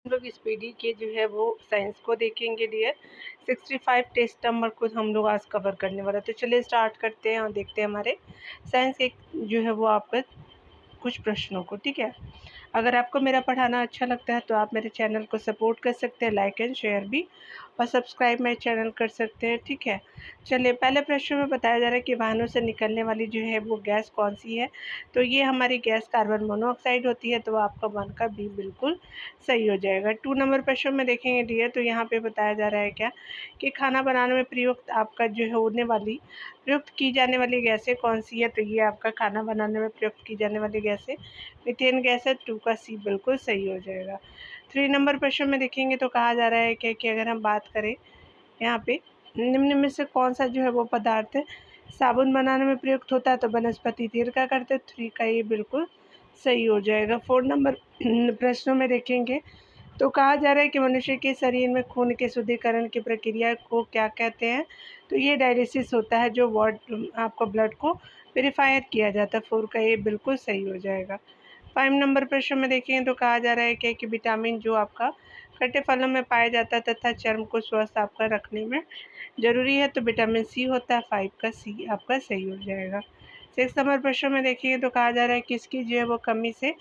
लोग इस पीडी के जो है वो साइंस को देखेंगे डियर। 65 टेस्ट नंबर को हम लोग आज कवर करने वाला। तो चलिए स्टार्ट करते हैं और देखते हैं हमारे साइंस के जो है वो आपका कुछ प्रश्नों को। ठीक है, अगर आपको मेरा पढ़ाना अच्छा लगता है तो आप मेरे चैनल को सपोर्ट कर सकते हैं, लाइक एंड शेयर भी, और सब्सक्राइब मेरे चैनल कर सकते हैं। ठीक है, चलिए पहले प्रश्न में बताया जा रहा है कि वाहनों से निकलने वाली जो है वो गैस कौन सी है। तो ये हमारी गैस कार्बन मोनोऑक्साइड होती है। तो आपका 1 का बी बिल्कुल सही हो जाएगा। 2 नंबर प्रश्न में देखेंगे डियर, तो यहाँ पे बताया जा रहा है क्या कि खाना बनाने में प्रयुक्त आपका जो है होने वाली प्रयुक्त की जाने वाली गैसें कौन सी है। तो ये आपका खाना बनाने में प्रयुक्त की जाने वाली गैसें मीथेन गैस है। 2 का सी बिल्कुल सही हो जाएगा। 3 नंबर प्रश्न में देखेंगे तो कहा जा रहा है कि अगर हम बात करें यहाँ पे निम्न में से कौन सा जो है वो पदार्थ साबुन बनाने में प्रयुक्त होता है। तो वनस्पति तेल का करते 3 का ये बिल्कुल सही हो जाएगा। 4 नंबर प्रश्नों में देखेंगे तो कहा जा रहा है कि मनुष्य के शरीर में खून के शुद्धिकरण की प्रक्रिया को क्या कहते हैं। तो ये डायलिसिस होता है, जो आपको ब्लड को प्योरीफायर किया जाता है। 4 का ये बिल्कुल सही हो जाएगा। 5 नंबर प्रश्न में देखें तो कहा जा रहा है कि विटामिन जो आपका खट्टे फलों में पाया जाता है तथा चर्म को स्वस्थ आपका रखने में ज़रूरी है। तो विटामिन सी होता है। 5 का सी आपका सही हो जाएगा। 6 नंबर प्रश्न में देखिए तो कहा जा रहा है किसकी जो है वो कमी से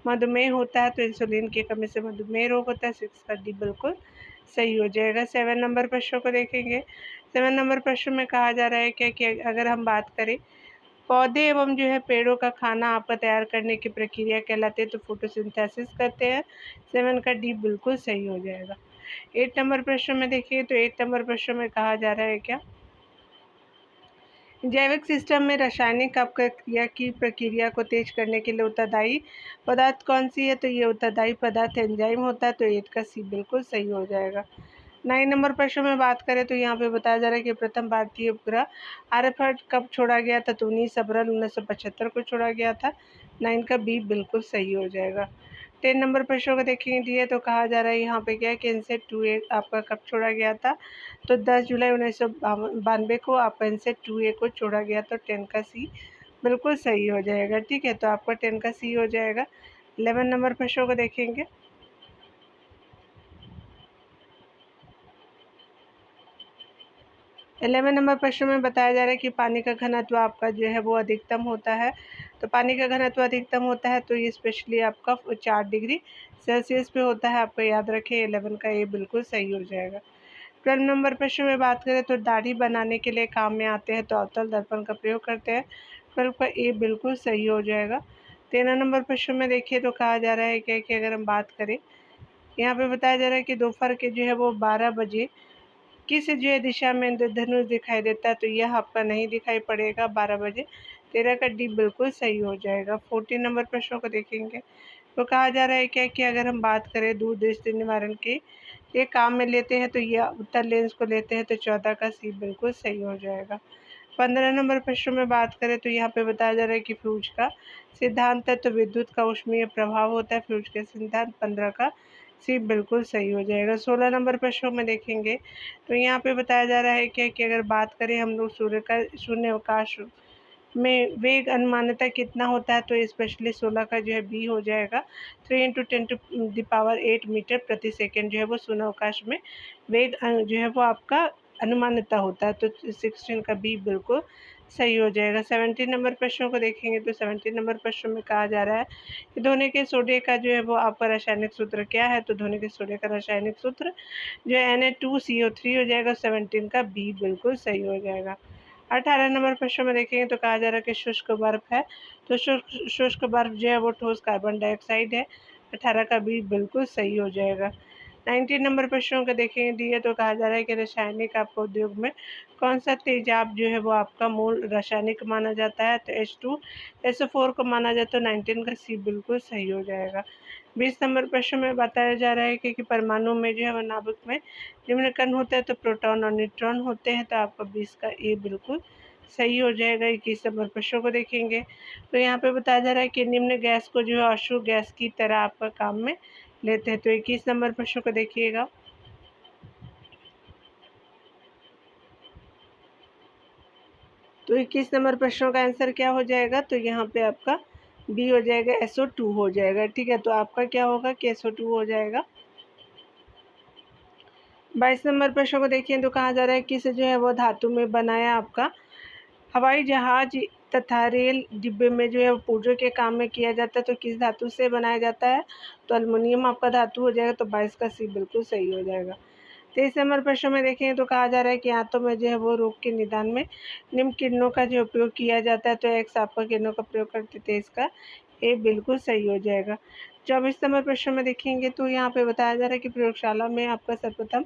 मधुमेह होता है। तो इंसुलिन की कमी से मधुमेह रोग होता है। 6 का डी बिल्कुल सही हो जाएगा। 7 नंबर प्रश्न को देखेंगे। 7 नंबर प्रश्न में कहा जा रहा है कि अगर हम बात करें पौधे एवं जो है पेड़ों का खाना आपका तैयार करने की प्रक्रिया कहलाते हैं। तो फोटोसिंथेसिस करते हैं। 7 का डी बिल्कुल सही हो जाएगा। 8 नंबर प्रश्न में देखिए तो 8 नंबर प्रश्न में कहा जा रहा है क्या जैविक सिस्टम में रासायनिक अपक्रिया की प्रक्रिया को तेज करने के लिए उत्तरदायी पदार्थ कौन सी है। तो ये उत्तरदायी पदार्थ एंजाइम होता है। तो 8 का सी बिल्कुल सही हो जाएगा। 9 नंबर प्रश्न में बात करें तो यहाँ पे बताया जा रहा है कि प्रथम भारतीय उपग्रह आर्यभट्ट कब छोड़ा गया था। तो 19 अप्रैल 1975 को छोड़ा गया था। 9 का बी बिल्कुल सही हो जाएगा। 10 नंबर प्रश्नों को देखेंगे तो कहा जा रहा है यहाँ पे क्या है कि इनसेट 2A आपका कब छोड़ा गया था। तो 10 जुलाई 1992 को आपका इनसेट 2A को छोड़ा गया। तो 10 का सी बिल्कुल सही हो जाएगा। ठीक है, तो आपका 10 का सी हो जाएगा। 11 नंबर प्रश्नों को देखेंगे। 11 नंबर प्रश्न में बताया जा रहा है कि पानी का घनत्व आपका जो है वो अधिकतम होता है। तो पानी का घनत्व अधिकतम होता है तो ये स्पेशली आपका 4 डिग्री सेल्सियस पे होता है। आपको याद रखें 11 का ये बिल्कुल सही हो जाएगा। 12 नंबर प्रश्न में बात करें तो दाढ़ी बनाने के लिए काम में आते हैं तो अवतल दर्पण का प्रयोग करते हैं। 12 का ए बिल्कुल सही हो जाएगा। 13 नंबर प्रश्न में देखिए तो कहा जा रहा है कि अगर हम बात करें यहाँ पे बताया जा रहा है कि दोपहर के जो है वो 12 बजे किस जो है दिशा में इंद्रधनुष दिखाई देता है। तो यह आपका नहीं दिखाई पड़ेगा 12 बजे। 13 का डी बिल्कुल सही हो जाएगा। 14 नंबर प्रश्नों को देखेंगे तो कहा जा रहा है क्या कि अगर हम बात करें दूर दृष्टि निवारण के ये काम में लेते हैं तो यह उत्तर लेंस को लेते हैं। तो 14 का सी बिल्कुल सही हो जाएगा। 15 नंबर प्रश्न में बात करें तो यहाँ पे बताया जा रहा है कि फ्यूज का सिद्धांत है तो विद्युत का ऊष्मीय प्रभाव होता है। फ्यूज के सिद्धांत 15 का सी बिल्कुल सही हो जाएगा। 16 नंबर प्रश्नों में देखेंगे तो यहाँ पे बताया जा रहा है कि अगर बात करें हम लोग सूर्य का शून्य अवकाश में वेग अनुमानतः कितना होता है। तो स्पेशली 16 का जो है बी हो जाएगा। 3 × 10⁸ मीटर प्रति सेकेंड जो है वो शून्य अवकाश में वेग जो है वो आपका अनुमानतः होता है। तो 16 का बी बिल्कुल सही हो जाएगा। 17 नंबर प्रश्नों को देखेंगे तो 17 नंबर प्रश्न में कहा जा रहा है कि धोने के सोडे का जो है वो आपका रासायनिक सूत्र क्या है। तो धोने के सोडे का रासायनिक सूत्र जो है Na2CO3 हो जाएगा। 17 का बी बिल्कुल सही हो जाएगा। 18 नंबर प्रश्न में देखेंगे तो कहा जा रहा है कि शुष्क बर्फ है तो शुष्क बर्फ जो है वो ठोस कार्बन डाइऑक्साइड है। 18 का बी बिल्कुल सही हो जाएगा। 19 नंबर प्रश्नों को देखेंगे दिए तो कहा जा रहा है कि रासायनिक आपका उद्योग में कौन सा तेजाब जो है वो आपका मूल रासायनिक माना जाता है। तो H2SO4 को माना जाता है। 19 का सी बिल्कुल सही हो जाएगा। 20 नंबर प्रश्न में बताया जा रहा है कि परमाणु में जो है वो नाभिक में निम्न कण होते हैं तो प्रोटॉन और न्यूट्रॉन होते हैं। तो आपका 20 का ए बिल्कुल सही हो जाएगा। 21 नंबर प्रश्नों को देखेंगे तो यहाँ पे बताया जा रहा है कि निम्न गैस को जो है अशुद्ध गैस की तरह आपका काम में लेते हैं। तो 21 नंबर प्रश्न को देखिएगा। तो 21 नंबर प्रश्नों का आंसर क्या हो जाएगा। तो यहाँ पे आपका बी हो जाएगा। SO2 हो जाएगा। ठीक है, तो आपका क्या होगा कि SO2 हो जाएगा। 22 नंबर प्रश्न को देखिए तो कहा जा रहा है किस जो है वो धातु में बनाया आपका हवाई जहाज तथा रेल डिब्बे में जो है वो पुर्जों के काम में किया जाता है, तो किस धातु से बनाया जाता है? तो एल्युमिनियम आपका धातु हो जाएगा, तो 22 का सी बिल्कुल सही हो जाएगा। 23 नंबर प्रश्न में देखें तो कहा जा रहा है कि आंतों में जो है वो रोग के निदान में निम्न किरणों का जो उपयोग किया जाता है, तो एक्स आपका किरणों का प्रयोग करते थे, इसका ए बिल्कुल सही हो जाएगा। 24 नंबर प्रश्न में देखेंगे तो यहाँ पे बताया जा रहा है कि प्रयोगशाला में आपका सर्वप्रथम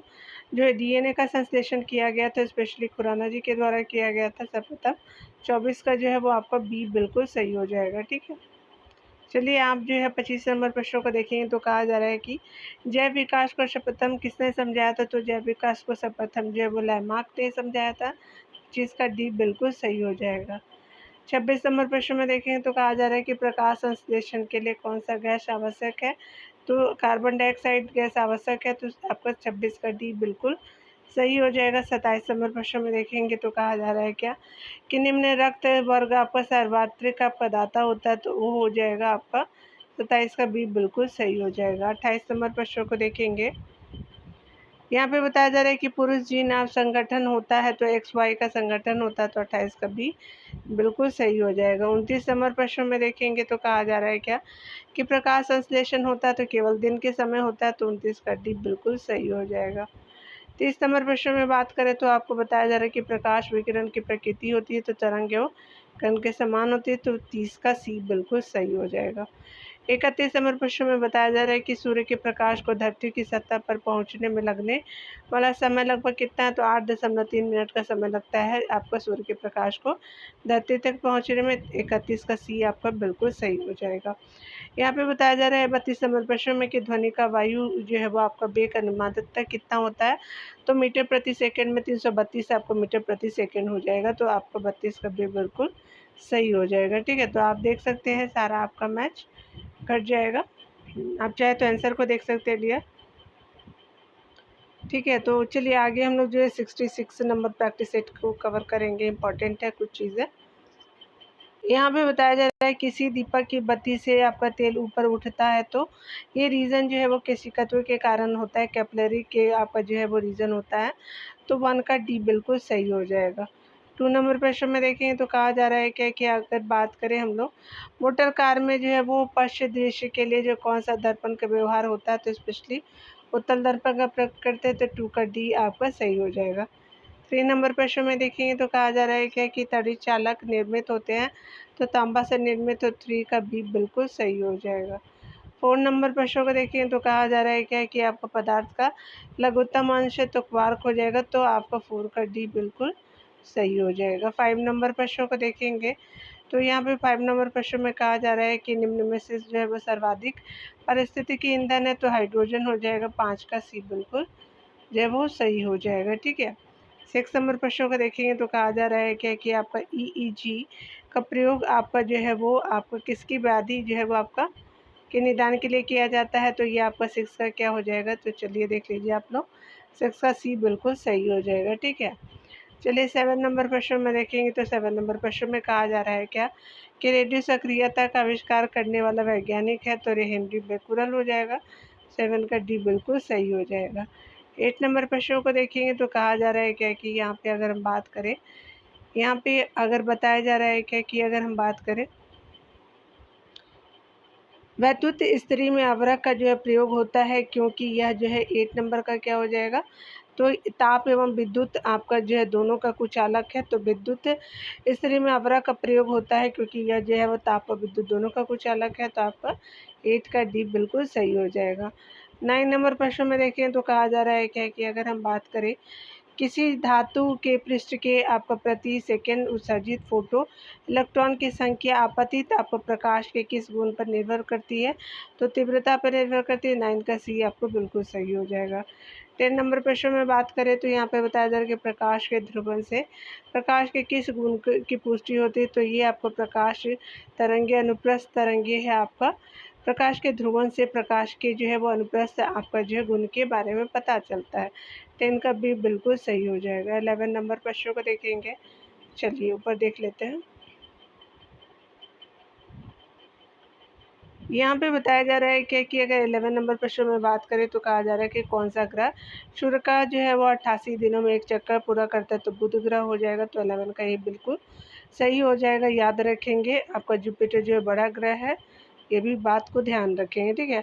जो है डीएनए का संश्लेषण किया गया था, स्पेशली खुराना जी के द्वारा किया गया था सर्वप्रथम। 24 का जो है वो आपका बी बिल्कुल सही हो जाएगा। ठीक है, चलिए आप जो है 25 नंबर प्रश्नों को देखेंगे तो कहा जा रहा है कि जैव विकास को सर्वप्रथम किसने समझाया था? तो जैव विकास को सर्वप्रथम जो है वो लैमार्क ने समझाया था, जिसका डी बिल्कुल सही हो जाएगा। 26 नंबर प्रश्न में देखें तो कहा जा रहा है कि प्रकाश संश्लेषण के लिए कौन सा गैस आवश्यक है? तो कार्बन डाइऑक्साइड गैस आवश्यक है, तो आपका 26 का डी बिल्कुल सही हो जाएगा। 27 नंबर प्रश्न में देखेंगे तो कहा जा रहा है क्या कि निम्न रक्त वर्ग आपका सर्वात्रिक आपका दाता होता है, तो वो हो जाएगा आपका 27 का बी बिल्कुल सही हो जाएगा। 28 नंबर प्रश्न को देखेंगे, यहाँ पे बताया जा रहा है कि पुरुष जीन आप संगठन होता है तो एक्स वाई का संगठन होता है, तो 28 का बी बिल्कुल सही हो जाएगा। 29 नंबर प्रश्न में देखेंगे तो कहा जा रहा है क्या कि प्रकाश संश्लेषण होता है तो केवल दिन के समय होता है, तो 29 का डी बिल्कुल सही हो जाएगा। 30 नंबर प्रश्न में बात करें तो आपको बताया जा रहा है कि प्रकाश विकिरण की प्रकृति होती है तो तरंग एवं कण के समान होती है, तो 30 का सी बिल्कुल सही हो जाएगा। 31 नंबर प्रश्न में बताया जा रहा है कि सूर्य के प्रकाश को धरती की सतह पर पहुंचने में लगने वाला समय लगभग कितना है? तो 8.3 मिनट का समय लगता है आपका सूर्य के प्रकाश को धरती तक पहुंचने में। 31 का सी आपका बिल्कुल सही हो जाएगा। यहाँ पे बताया जा रहा है 32 नंबर प्रश्न में कि ध्वनि का वायु जो है वो आपका वेग अनुमानतः कितना होता है? तो मीटर प्रति सेकंड में 332 आपको मीटर प्रति सेकंड हो जाएगा, तो आपका 32 का वेग बिल्कुल सही हो जाएगा। ठीक है, तो आप देख सकते हैं सारा आपका मैच कट जाएगा। आप चाहे तो आंसर को देख सकते हैं डियर। ठीक है, तो चलिए आगे हम लोग जो है 66 नंबर प्रैक्टिस सेट को कवर करेंगे। इंपॉर्टेंट है कुछ चीज़ें। यहाँ पे बताया जा रहा है किसी दीपक की बत्ती से आपका तेल ऊपर उठता है, तो ये रीज़न जो है वो केशिकत्व के कारण होता है, कैपिलरी के आपका जो है वो रीज़न होता है, तो 1 का डी बिल्कुल सही हो जाएगा। 2 नंबर प्रश्न में देखें तो कहा जा रहा है क्या कि अगर बात करें हम लोग मोटर कार में जो है वो पश्च दृश्य के लिए जो कौन सा दर्पण का व्यवहार होता है, तो स्पेशली उत्तल दर्पण का प्रयोग करते हैं, तो 2 का डी आपका सही हो जाएगा। 3 नंबर प्रश्न में देखेंगे तो कहा जा रहा है क्या कि तड़ी चालक निर्मित होते हैं, तो तांबा से निर्मित, तो 3 का बी बिल्कुल सही हो जाएगा। 4 नंबर प्रश्नों को देखें तो कहा जा रहा है क्या कि आपका पदार्थ का लघुत्तम अंश है, तो क्वार्क हो जाएगा, तो आपका 4 का डी बिल्कुल सही हो जाएगा। 5 नंबर प्रश्नों को देखेंगे तो यहाँ पे 5 नंबर प्रश्न में कहा जा रहा है कि निम्न में से जो है वो सर्वाधिक पारिस्थितिकी ईंधन है, तो हाइड्रोजन हो जाएगा। 5 का सी बिल्कुल जो है वो सही हो जाएगा। ठीक है, 6 नंबर प्रश्नों को देखेंगे तो कहा जा रहा है क्या कि आपका ईईजी का प्रयोग आपका जो है वो आपका किसकी व्याधि जो है वो आपका के निदान के लिए किया जाता है, तो ये आपका 6 का क्या हो जाएगा? तो चलिए देख लीजिए आप लोग, 6 का सी बिल्कुल सही हो जाएगा। ठीक है, चलिए 7 नंबर प्रश्न में देखेंगे तो 7 नंबर प्रश्न में कहा जा रहा है क्या कि रेडियो सक्रियता का आविष्कार करने वाला वैज्ञानिक है, तो हेनरी बेकुरल हो जाएगा। 7 का डी बिल्कुल सही हो जाएगा। 8 नंबर प्रश्नों को देखेंगे तो कहा जा रहा है क्या कि यहाँ पे अगर हम बात करें, यहाँ पे अगर बताया जा रहा है क्या कि अगर हम बात करें वैद्युत स्त्री में अवरक का जो है प्रयोग होता है, क्योंकि यह जो है 8 नंबर का क्या हो जाएगा? तो ताप एवं विद्युत आपका जो है दोनों का कुचालक है, तो विद्युत स्त्री में अवरक का प्रयोग होता है क्योंकि यह जो है वो ताप और विद्युत दोनों का कुचालक है, तो आपका 8 का डी बिल्कुल सही हो जाएगा। 9 नंबर प्रश्न में देखें तो कहा जा रहा है क्या कि अगर हम बात करें किसी धातु के पृष्ठ के आपका प्रति सेकंड उत्सर्जित फोटो इलेक्ट्रॉन की संख्या आपतित आपको प्रकाश के किस गुण पर निर्भर करती है? तो तीव्रता पर निर्भर करती है। 9 का सी आपको बिल्कुल सही हो जाएगा। 10 नंबर प्रश्न में बात करें तो यहाँ पे बताया जा रहा है कि प्रकाश के ध्रुवण से प्रकाश के किस गुण की पुष्टि होती है, तो ये आपको प्रकाश तरंगे अनुप्रस्थ तरंगे है आपका प्रकाश के ध्रुवण से प्रकाश के जो है वो अनुप्रस्थ आपका जो है गुण के बारे में पता चलता है। 10 का बी बिल्कुल सही हो जाएगा। 11 नंबर प्रश्नों को देखेंगे, चलिए ऊपर देख लेते हैं। यहाँ पे बताया जा रहा है कि अगर 11 नंबर प्रश्न में बात करें तो कहा जा रहा है कि कौन सा ग्रह सूर्य का जो है वो 88 दिनों में एक चक्कर पूरा करता है, तो बुध ग्रह हो जाएगा। तो 11 का ये बिल्कुल सही हो जाएगा। याद रखेंगे आपका जुपिटर जो है बड़ा ग्रह है, ये भी बात को ध्यान रखेंगे, ठीक है।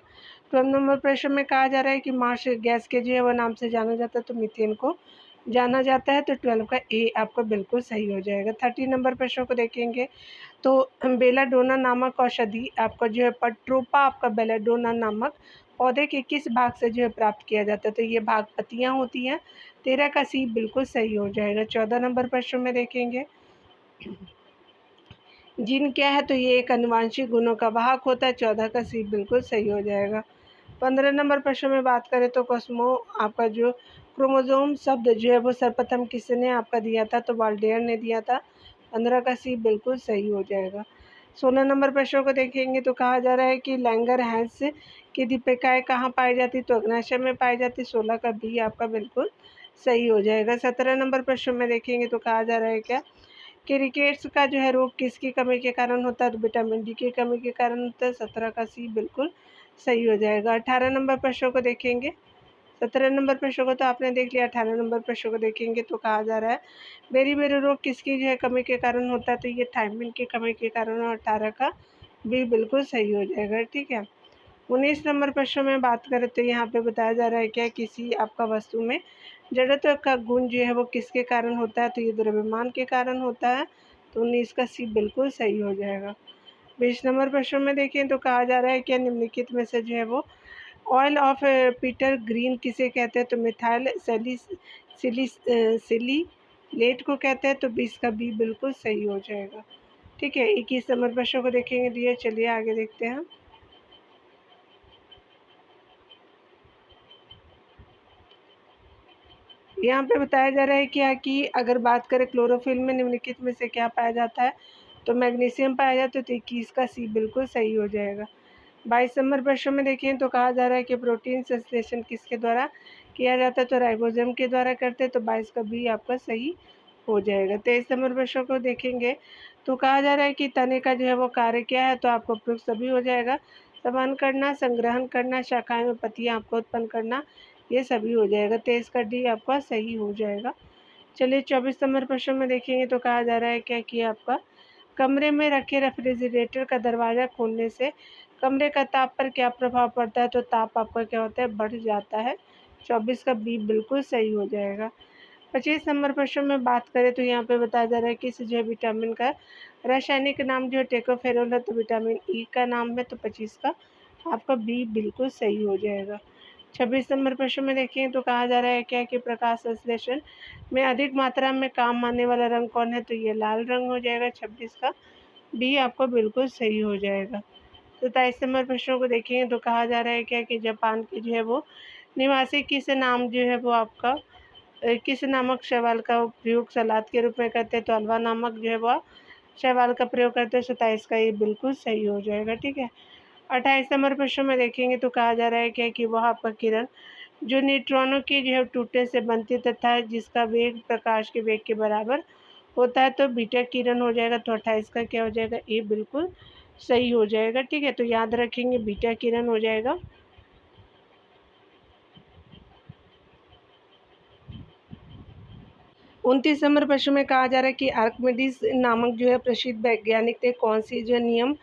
12 नंबर प्रश्न में कहा जा रहा है कि मार्स गैस के जो है वो नाम से जाना जाता है, तो मीथेन को जाना जाता है। तो 12 का ए आपका बिल्कुल सही हो जाएगा। 30 नंबर प्रश्न को देखेंगे तो बेलाडोना नामक औषधि आपका जो है पट्रोपा आपका बेलाडोना नामक पौधे के किस भाग से जो है प्राप्त किया जाता है, तो ये भाग पत्तियां होती हैं। 13 का सी बिल्कुल सही हो जाएगा। 14 नंबर प्रश्न में देखेंगे जीन क्या है, तो ये एक अनुवांशिक गुणों का वाहक होता है। 14 का सी बिल्कुल सही हो जाएगा। 15 नंबर प्रश्न में बात करें तो कॉस्मो आपका जो क्रोमोसोम शब्द जो है वो सर्वप्रथम किसने आपका दिया था, तो वाल्डेयर ने दिया था। 15 का सी बिल्कुल सही हो जाएगा। 16 नंबर प्रश्न को देखेंगे तो कहा जा रहा है कि लैंगरहैंस की दीपिकाएँ कहाँ पाई जाती, तो अग्न्याशय में पाई जाती। 16 का बी आपका बिल्कुल सही हो जाएगा। 17 नंबर प्रश्न में देखेंगे तो कहा जा रहा है क्या कि रिकेट्स का जो है रोग किसकी कमी के कारण होता है, तो विटामिन डी की कमी के कारण होता है। 17 का सी बिल्कुल सही हो जाएगा। 18 नंबर प्रश्न को देखेंगे। 17 नंबर प्रश्न को तो आपने देख लिया। 18 नंबर प्रश्न को देखेंगे तो कहा जा रहा है बेरी-बेरी रोग किसकी जो है कमी के कारण होता है, तो ये थायमिन की कमी के कारण। और 18 का बी बिल्कुल सही हो जाएगा, ठीक है। 19 नंबर प्रश्न में बात करें तो यहाँ पे बताया जा रहा है क्या किसी आपका वस्तु में जड़त्व का गुण जो है वो किसके कारण होता है, तो ये द्रव्यमान के कारण होता है। तो 19 का सी बिल्कुल सही हो जाएगा। 20 नंबर प्रश्न में देखें तो कहा जा रहा है क्या निम्नलिखित में से जो है वो ऑयल ऑफ पीटर ग्रीन किसे कहते हैं, तो मिथाइल सिलीलेट को कहते हैं। तो 20 का बी बिल्कुल सही हो जाएगा, ठीक है। 21 नंबर प्रश्न को देखेंगे दिए। चलिए आगे देखते हैं। यहाँ पे बताया जा रहा है क्या कि अगर बात करें क्लोरोफिल में निम्नलिखित में से क्या पाया जाता है, तो मैग्नीशियम पाया जाता है। तो 21 का सी बिल्कुल सही हो जाएगा। 22 नंबर प्रश्न में देखें तो कहा जा रहा है कि प्रोटीन संश्लेषण किसके द्वारा किया जाता है, तो राइबोसोम के द्वारा करते हैं। तो 22 का बी आपका सही हो जाएगा। 23 नंबर प्रश्न को देखेंगे तो कहा जा रहा है कि तने का जो है वो कार्य क्या है, तो आपको उपयुक्त सभी हो जाएगा। समान करना, संग्रहण करना, शाखाएं में पत्तियां आपको उत्पन्न करना, ये सभी हो जाएगा। 23 का डी आपका सही हो जाएगा। चलिए 24 नंबर प्रश्न में देखेंगे तो कहा जा रहा है क्या कि आपका कमरे में रखे रेफ्रिजरेटर का दरवाज़ा खोलने से कमरे का ताप पर क्या प्रभाव पड़ता है, तो ताप आपका क्या होता है, बढ़ जाता है। 24 का बी बिल्कुल सही हो जाएगा। 25 नंबर प्रश्न में बात करें तो यहाँ पे बताया जा रहा है कि इस जो है विटामिन का रासायनिक नाम जो है टेकोफेरोल है, तो विटामिन ई का नाम है। तो 25 का आपका बी बिल्कुल सही हो जाएगा। 26 नंबर प्रश्न में देखें तो कहा जा रहा है क्या कि प्रकाश संश्लेषण में अधिक मात्रा में काम आने वाला रंग कौन है, तो ये लाल रंग हो जाएगा। 26 का बी आपको बिल्कुल सही हो जाएगा। 27 नंबर प्रश्नों को देखेंगे तो कहा जा रहा है क्या कि जापान के जो है वो निवासी किस नाम जो है वो आपका किस नामक शैवाल का प्रयोग सलाद के रूप में करते हैं, तो हलवा नामक जो है वो शैवाल का प्रयोग करते हैं। 27 का ये बिल्कुल सही हो जाएगा, ठीक है। 28 नंबर प्रश्न में देखेंगे तो कहा जा रहा है क्या कि वह आपका किरण जो न्यूट्रॉनों की जो है टूटने से बनती तथा जिसका वेग प्रकाश के वेग के बराबर होता है, तो बीटा किरण हो जाएगा। तो 28 का क्या हो जाएगा, ये बिल्कुल सही हो जाएगा, ठीक है। तो याद रखेंगे बीटा किरण हो जाएगा। 29 नंबर प्रश्न में कहा जा रहा है कि आर्किमिडीज नामक जो है प्रसिद्ध वैज्ञानिक ने कौन सी जो नियम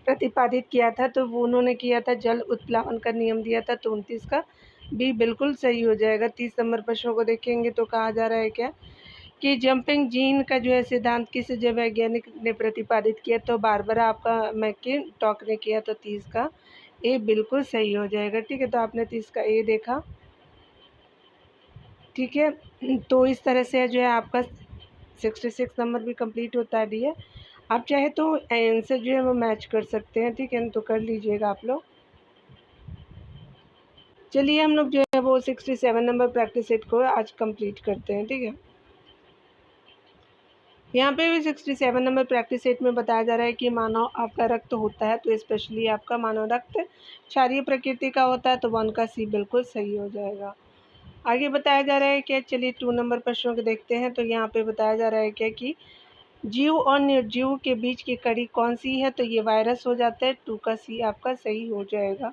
प्रतिपादित किया था, तो वो उन्होंने किया था जल उत्प्लावन का नियम दिया था। तो 29 का बी बिल्कुल सही हो जाएगा। 30 नंबर प्रश्नों को देखेंगे तो कहा जा रहा है क्या कि जंपिंग जीन का जो है सिद्धांत किस जो वैज्ञानिक ने प्रतिपादित किया, तो बारबरा आपका मैकिनटॉक ने किया। तो 30 का ए बिल्कुल सही हो जाएगा, ठीक है। तो आपने 30 का ए देखा, ठीक है। तो इस तरह से जो है आपका 66 नंबर भी कंप्लीट होता है डी। आप चाहे तो आंसर जो है वो मैच कर सकते हैं, ठीक है, तो कर लीजिएगा आप लोग। चलिए हम लोग जो है वो 67 नंबर प्रैक्टिस सेट को आज कंप्लीट करते हैं, ठीक है। यहाँ पे भी 67 नंबर प्रैक्टिस सेट में बताया जा रहा है कि मानव आपका रक्त होता है, तो स्पेशली आपका मानव रक्त क्षारीय प्रकृति का होता है। तो 1 का सी बिल्कुल सही हो जाएगा। आगे बताया जा रहा है क्या, चलिए 2 नंबर प्रश्नों को देखते हैं। तो यहाँ पे बताया जा रहा है क्या कि जीव और निर्जीव के बीच की कड़ी कौन सी है? तो ये वायरस हो जाता है। 2 का सी आपका सही हो जाएगा।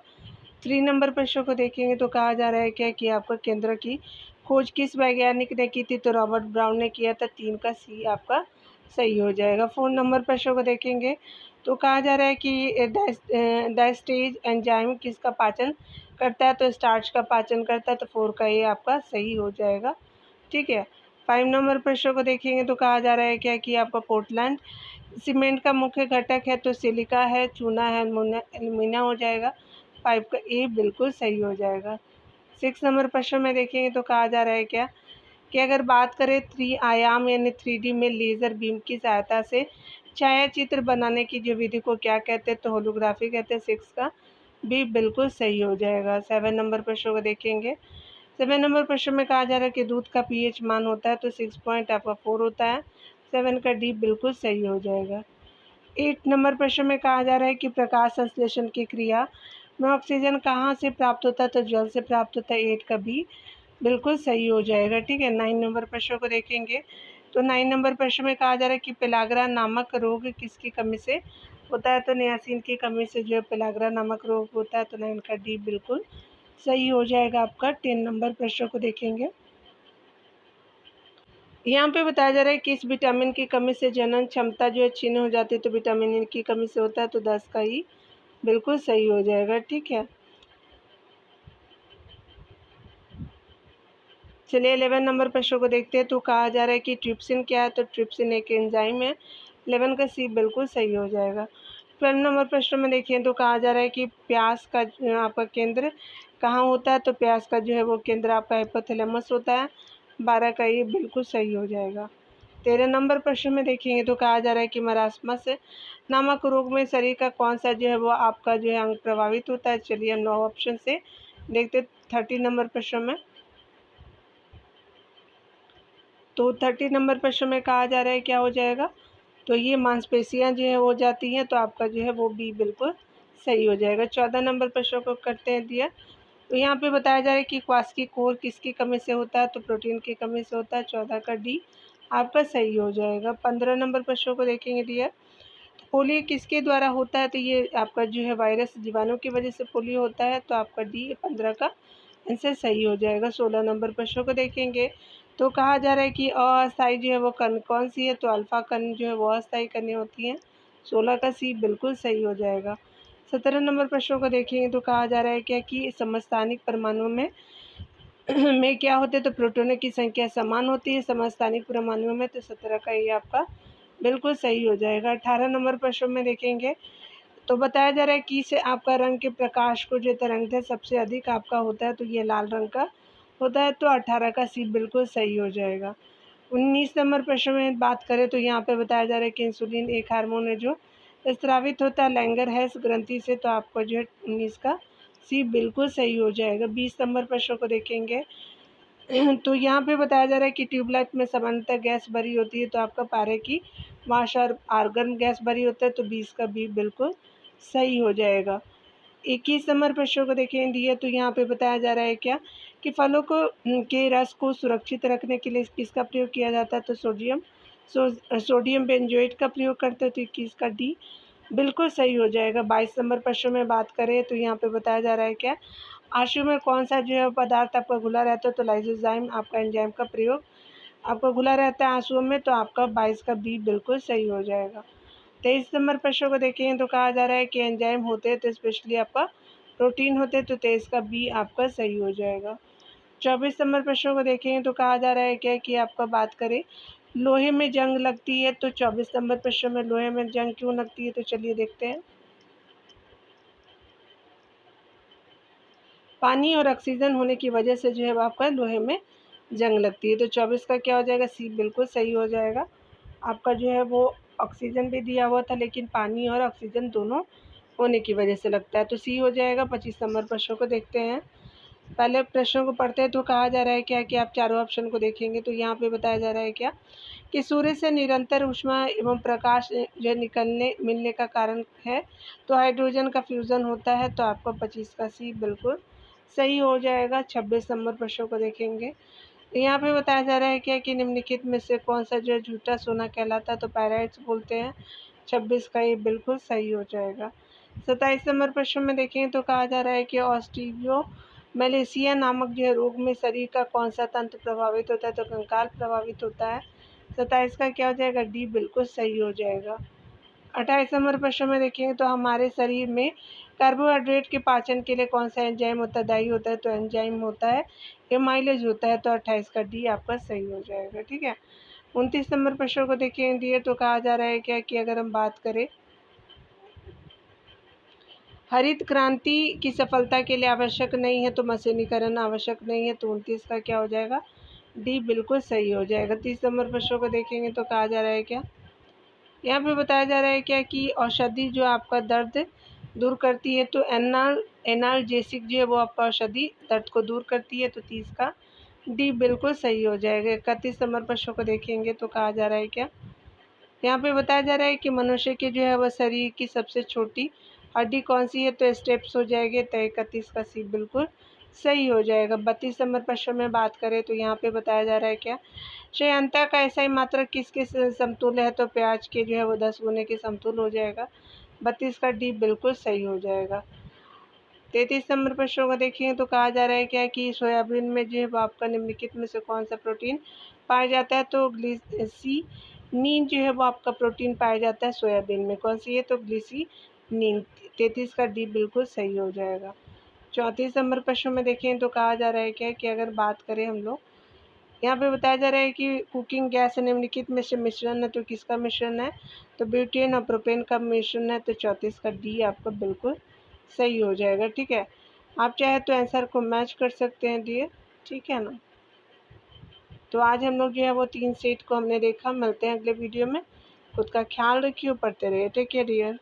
3 नंबर प्रश्न को देखेंगे तो कहा जा रहा है क्या कि आपका केंद्र की खोज किस वैज्ञानिक ने की थी? तो रॉबर्ट ब्राउन ने किया था। 3 का सी आपका सही हो जाएगा। 4 नंबर प्रश्न को देखेंगे तो कहा जा रहा है कि डायस्टेज एंजाइम किसका पाचन करता है? तो स्टार्च का पाचन करता है। तो 4 का ये आपका सही हो जाएगा। ठीक है। 5 नंबर प्रश्न को देखेंगे तो कहा जा रहा है क्या कि आपका पोर्टलैंड सीमेंट का मुख्य घटक है? तो सिलिका है, चूना है, एल्युमिनियम हो जाएगा। 5 का ए बिल्कुल सही हो जाएगा। 6 नंबर प्रश्न में देखेंगे तो कहा जा रहा है क्या कि अगर बात करें त्रि-आयाम यानी 3D में लेज़र बीम की सहायता से छायाचित्र बनाने की जो विधि को क्या कहते हैं? तो होलोग्राफी कहते हैं। 6 का बी बिल्कुल सही हो जाएगा। 7 नंबर प्रश्न को देखेंगे। 7 नंबर प्रश्न में कहा जा रहा है कि दूध का पीएच मान होता है। तो 6 पॉइंट आपका 4 होता है। 7 का डी बिल्कुल सही हो जाएगा। 8 नंबर प्रश्न में कहा जा रहा है कि प्रकाश संश्लेषण की क्रिया में ऑक्सीजन कहाँ से प्राप्त होता है? तो जल से प्राप्त होता है। 8 का बी बिल्कुल सही हो जाएगा। ठीक है। 9 नंबर प्रश्न को देखेंगे तो 9 नंबर प्रश्न में कहा जा रहा है कि पेलाग्रा नामक रोग किसकी कमी से होता है? तो नियासिन की कमी से जो है पेलाग्रा नामक रोग होता है। तो 9 का डी बिल्कुल सही हो जाएगा आपका। 10 नंबर प्रश्न को देखेंगे। यहाँ पे बताया जा रहा है कि इस विटामिन की कमी से जनन क्षमता जो है क्षीण हो जाती है। तो विटामिन ए की कमी से होता है। तो 10 का ही बिल्कुल सही हो जाएगा। ठीक है। चलिए 11 नंबर प्रश्न को देखते हैं तो कहा जा रहा है कि ट्रिप्सिन क्या है? तो ट्रिप्सिन एक एंजाइम है। 11 का सी बिल्कुल सही हो जाएगा। 12 नंबर प्रश्न में देखिए तो कहा जा रहा है कि प्यास का आपका केंद्र कहाँ होता है? तो प्यास का जो है वो केंद्र आपका हाइपोथैलेमस होता है। 12 का ये बिल्कुल सही हो जाएगा। 13 नंबर प्रश्न में देखेंगे तो कहा जा रहा है कि मरासमस नामक रोग में शरीर का कौन सा जो है वो आपका जो है अंग प्रभावित होता है? चलिए हम 9 ऑप्शन से देखते 30 नंबर प्रश्न में। तो 30 नंबर प्रश्न में कहा जा रहा है क्या हो जाएगा? तो ये मांसपेशियां जो है हो जाती हैं। तो आपका जो है वो बी बिल्कुल सही हो जाएगा। 14 नंबर प्रश्न को करते हैं दिया तो यहाँ पे बताया जा रहा है कि क्वास की कोर किसकी कमी से होता है? तो प्रोटीन की कमी से होता है। 14 का डी आपका सही हो जाएगा। 15 नंबर प्रश्न को देखेंगे दिया तो पोलियो किसके द्वारा होता है? तो ये आपका जो है वायरस जीवाणु की वजह से पोलियो होता है। तो आपका डी 15 का आंसर सही हो जाएगा। 16 नंबर प्रश्न को देखेंगे तो कहा जा रहा है कि अस्थायी जो है वो कण कौन सी है? तो अल्फा कण जो है वो अस्थायी कणें होती हैं। 16 का सी बिल्कुल सही हो जाएगा। 17 नंबर प्रश्नों को देखेंगे तो कहा जा रहा है क्या कि समस्थानिक परमाणु में में क्या होते हैं? तो प्रोटॉनों की संख्या समान होती है समस्थानिक परमाणुओं में। तो 17 का ये आपका बिल्कुल सही हो जाएगा। 18 नंबर प्रश्न में देखेंगे तो बताया जा रहा है कि इसे आपका रंग के प्रकाश को जो तरंगते सबसे अधिक आपका होता है। तो ये लाल रंग का होता है। तो 18 का सी बिल्कुल सही हो जाएगा। 19 नंबर प्रश्न में बात करें तो यहाँ पे बताया जा रहा है कि इंसुलिन एक हार्मोन है जो स्रावित होता है लैंगरहैंस ग्रंथि से। तो आपका जो है 19 का सी बिल्कुल सही हो जाएगा। 20 नंबर प्रश्न को देखेंगे तो यहाँ पे बताया जा रहा है कि ट्यूबलाइट में सामान्यतः गैस भरी होती है। तो आपका पारे की वाश और आर्गन गैस भरी होता है। तो 20 का बी बिल्कुल सही हो जाएगा। 21 नंबर प्रश्न को देखें दिए तो यहाँ पे बताया जा रहा है क्या कि फलों को के रस को सुरक्षित रखने के लिए किसका प्रयोग किया जाता है? तो सोडियम बेंजोएट का प्रयोग करते हैं। तो 21 का डी बिल्कुल सही हो जाएगा। 22 नंबर प्रश्न में बात करें तो यहाँ पे बताया जा रहा है क्या आंसू में कौन सा जो है पदार्थ आपका घुला रहता है? तो लाइसोजाइम आपका एंजाइम का प्रयोग आपका घुला रहता है आंसुओं में। तो आपका 22 का बी बिल्कुल सही हो जाएगा। 23 नंबर प्रश्न को देखें तो कहा जा रहा है कि एंजाइम होते हैं तो स्पेशली आपका प्रोटीन होते हैं। तो 23 का बी आपका सही हो जाएगा। 24 नंबर प्रश्न को देखें तो कहा जा रहा है क्या कि आपका बात करें लोहे में जंग लगती है। तो 24 नंबर प्रश्न में लोहे में जंग क्यों लगती है? तो चलिए देखते हैं। पानी और ऑक्सीजन होने की वजह से जो है आपका लोहे में जंग लगती है। तो 24 का क्या हो जाएगा? सी बिल्कुल सही हो जाएगा। आपका जो है वो ऑक्सीजन भी दिया हुआ था लेकिन पानी और ऑक्सीजन दोनों होने की वजह से लगता है। तो सी हो जाएगा। 25 नंबर प्रश्नों को देखते हैं। पहले प्रश्नों को पढ़ते हैं तो कहा जा रहा है क्या कि आप चारों ऑप्शन को देखेंगे तो यहाँ पे बताया जा रहा है क्या कि सूर्य से निरंतर ऊष्मा एवं प्रकाश जो निकलने मिलने का कारण है। तो हाइड्रोजन का फ्यूज़न होता है। तो आपको 25 का सी बिल्कुल सही हो जाएगा। 26 नंबर प्रश्नों को देखेंगे यहाँ पे बताया जा रहा है क्या कि निम्नलिखित में से कौन सा जो है झूठा सोना कहलाता है, तो पैराइट्स बोलते हैं। 26 का ये बिल्कुल सही हो जाएगा। 27 नंबर प्रश्न में देखें तो कहा जा रहा है कि ऑस्ट्रियो मलेशिया नामक जो है रोग में शरीर का कौन सा तंत्र प्रभावित होता है, तो कंकाल प्रभावित होता है। 27 का क्या हो जाएगा, डी बिल्कुल सही हो जाएगा। 28 नंबर प्रश्न में देखेंगे तो हमारे शरीर में कार्बोहाइड्रेट के पाचन के लिए कौन सा एंजाइम उत्तरदायी होता है, तो एंजाइम होता है एमाइलेज होता है। तो 28 का डी आपका सही हो जाएगा। ठीक है। 29 नंबर प्रश्न को देखिए दिए तो कहा जा रहा है क्या कि अगर हम बात करें हरित क्रांति की सफलता के लिए आवश्यक नहीं है, तो मशीनीकरण आवश्यक नहीं है। तो 29 का क्या हो जाएगा, डी बिल्कुल सही हो जाएगा। 30 नंबर प्रश्नों को देखेंगे तो कहा जा रहा है क्या, यहाँ पे बताया जा रहा है क्या कि औषधि जो आपका दर्द दूर करती है, तो एनाल्जेसिक जो है वो आपका औषधि दर्द को दूर करती है। तो 30 का डी बिल्कुल सही हो जाएगा। 31 नंबर प्रश्नों को देखेंगे तो कहा जा रहा है क्या, यहाँ पे बताया जा रहा है कि मनुष्य की जो है वह शरीर की सबसे छोटी हड्डी कौन सी है, तो स्टेप्स हो जाएंगे। तो 31 का सी बिल्कुल सही हो जाएगा। 32 नंबर प्रश्न में बात करें तो यहाँ पे बताया जा रहा है क्या, श्रेयांता का ऐसा मात्रक किसके समतुल्य है, तो प्याज के जो है वो 10 गुने के समतुल्य हो जाएगा। 32 का डी बिल्कुल सही हो जाएगा। 33 नंबर प्रश्नों को देखिए तो कहा जा रहा है क्या कि सोयाबीन में जो है वो आपका निम्नलिखित में से कौन सा प्रोटीन पाया जाता है, तो ग्लिसरीन जो है वो आपका प्रोटीन पाया जाता है सोयाबीन में। कौन सी है, तो ग्लिसरीन। 33 का डी बिल्कुल सही हो जाएगा। 34 नंबर प्रश्न में देखें तो कहा जा रहा है क्या कि अगर बात करें हम लोग, यहाँ पे बताया जा रहा है कि कुकिंग गैस निम्नलिखित में से मिश्रण है, तो किसका मिश्रण है, तो ब्यूटेन और प्रोपेन का मिश्रण है। तो 34 का डी आपका बिल्कुल सही हो जाएगा। ठीक है। आप चाहे तो आंसर को मैच कर सकते हैं डियर। ठीक है ना। तो आज हम लोग जो है वो 3 सेट को हमने देखा। मिलते हैं अगले वीडियो में। खुद का ख्याल रखिए, पढ़ते रहिए। Take care dear.